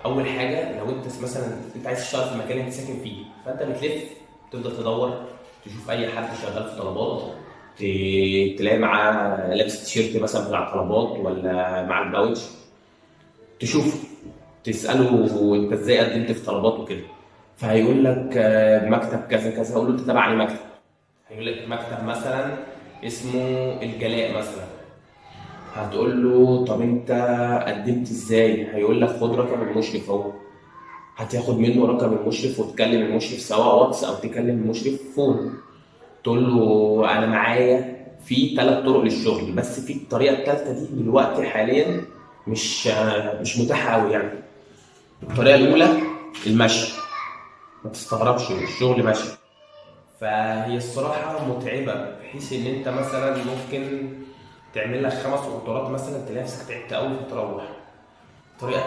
اول حاجه لو انت مثلا انت عايز تشتغل في المكان اللي انت ساكن فيه، فانت بتلف تفضل تدور، تشوف اي حد شغال في طلبات، تلاقي معاه لابس تيشيرت مثلا بتاع طلبات ولا مع الباوتش، تشوفه تساله انت ازاي قدمت في طلبات وكده. فهيقول لك مكتب كذا كذا، اقول له انت تبع اي مكتب؟ هيقول لك مكتب مثلا اسمه الجلاء مثلا. هتقول له طب انت قدمت ازاي؟ هيقول لك خد رقم المشرف اهو. هتاخد منه رقم المشرف وتكلم المشرف سواء واتس او تكلم المشرف فون. تقول له انا معايا في 3 طرق للشغل، بس في الطريقه الثالثه دي دلوقتي حاليا مش متاحه قوي يعني. الطريقه الاولى المشي، ما تستغربش الشغل مشي. فهي الصراحه متعبه، بحيث ان انت مثلا ممكن تعمل لك 5 اوردرات مثلا تلاقي نفسك تعبت قوي فتروح. الطريقه